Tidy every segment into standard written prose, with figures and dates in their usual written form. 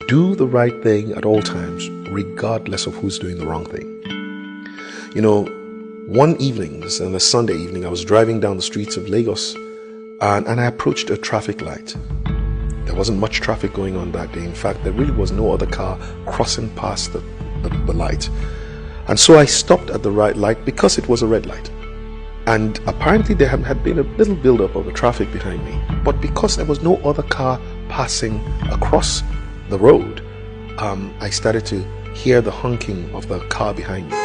Do the right thing at all times, regardless of who's doing the wrong thing. One evening, on a Sunday evening, I was driving down the streets of Lagos and I approached a traffic light. There wasn't much traffic going on that day. In fact, there really was no other car crossing past the light. And so I stopped at the right light because it was a red light. And apparently there had been a little buildup of the traffic behind me. But because there was no other car passing across the road, I started to hear the honking of the car behind me.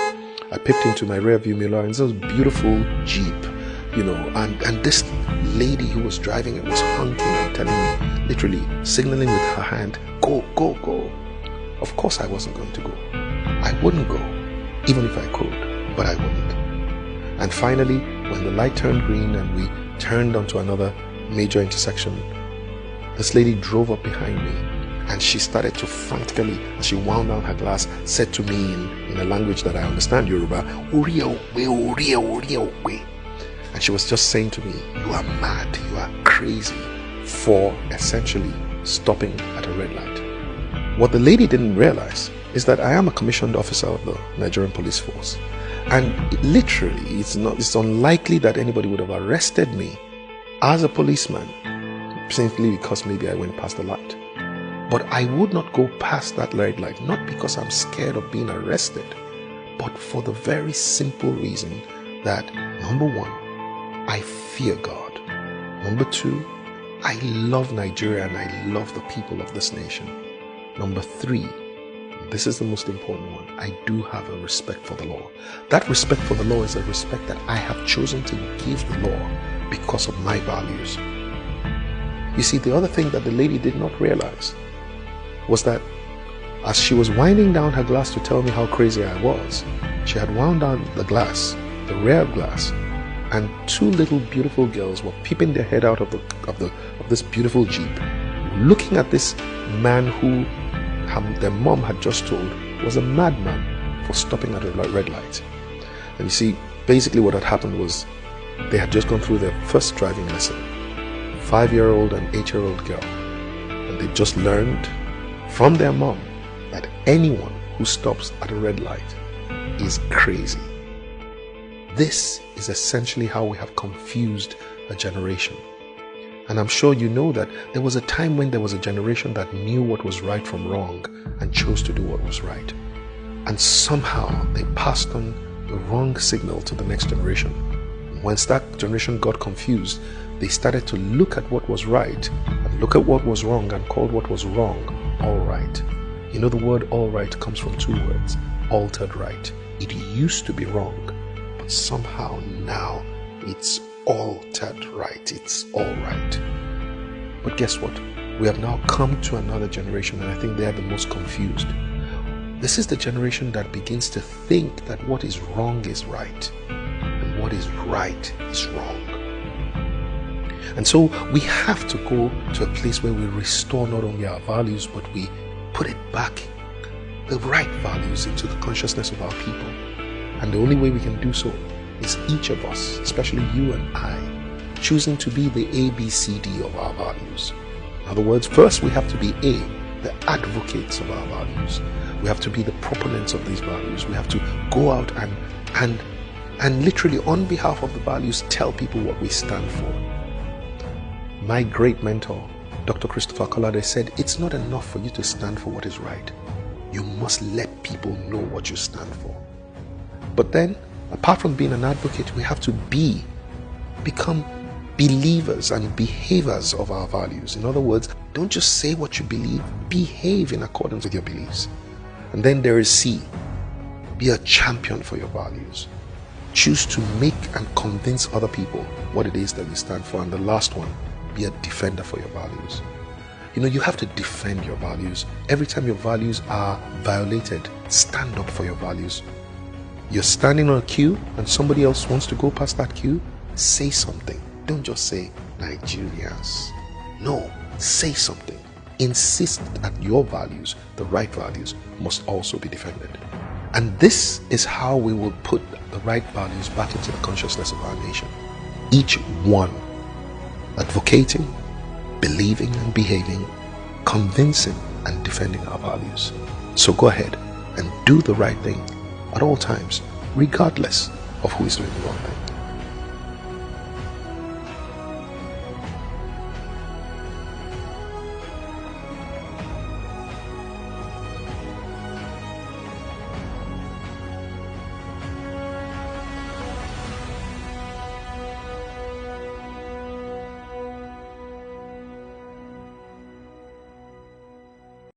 I peeped into my rear view mirror and there was a beautiful Jeep, and this lady who was driving it was honking and telling me, literally signaling with her hand, go, go, go. Of course I wasn't going to go. I wouldn't go, even if I could, but I wouldn't. And finally, when the light turned green and we turned onto another major intersection, this lady drove up behind me and she started to frantically, as she wound down her glass, said to me in a language that I understand, Yoruba, "Uriya we." And she was just saying to me, "You are mad, you are crazy," for essentially stopping at a red light. What the lady didn't realize is that I am a commissioned officer of the Nigerian Police Force. And literally, it's unlikely that anybody would have arrested me as a policeman simply because maybe I went past the light. But I would not go past that red light, not because I'm scared of being arrested, but for the very simple reason that, number one, I fear God. Number two, I love Nigeria and I love the people of this nation. Number three, this is the most important one, I do have a respect for the law. That respect for the law is a respect that I have chosen to give the law because of my values. You see, the other thing that the lady did not realize was that as she was winding down her glass to tell me how crazy I was, she had wound down the glass, the rear glass, and two little beautiful girls were peeping their head out of this beautiful Jeep, looking at this man who their mom had just told was a madman for stopping at a red light. And you see, basically what had happened was they had just gone through their first driving lesson, 5-year-old and 8-year-old girl, and they just learned from their mom that anyone who stops at a red light is crazy. This is essentially how we have confused a generation. And I'm sure you know that there was a time when there was a generation that knew what was right from wrong and chose to do what was right. And somehow they passed on the wrong signal to the next generation. Once that generation got confused, they started to look at what was right and look at what was wrong and called what was wrong all right. You know, the word all right comes from two words, altered right. It used to be wrong, but somehow now it's altered right. It's all right. But guess what? We have now come to another generation, and I think they are the most confused. This is the generation that begins to think that what is wrong is right and what is right is wrong. And so we have to go to a place where we restore not only our values, but we put it back, the right values, into the consciousness of our people. And the only way we can do so is each of us, especially you and I, choosing to be the ABCD of our values. In other words, first we have to be the advocates of our values. We have to be the proponents of these values. We have to go out and literally on behalf of the values tell people what we stand for. My great mentor, Dr. Christopher Kolade, said, it's not enough for you to stand for what is right. You must let people know what you stand for. But then, apart from being an advocate, we have to become believers and behavers of our values. In other words, don't just say what you believe, behave in accordance with your beliefs. And then there is C, be a champion for your values. Choose to make and convince other people what it is that you stand for. And the last one, be a defender for your values. You know, you have to defend your values. Every time your values are violated, stand up for your values. You're standing on a queue and somebody else wants to go past that queue, say something. Don't just say Nigerians. No, say something. Insist that your values, the right values, must also be defended. And this is how we will put the right values back into the consciousness of our nation. Each one advocating, believing and behaving, convincing and defending our values. So go ahead and do the right thing at all times, regardless of who is doing the wrong thing.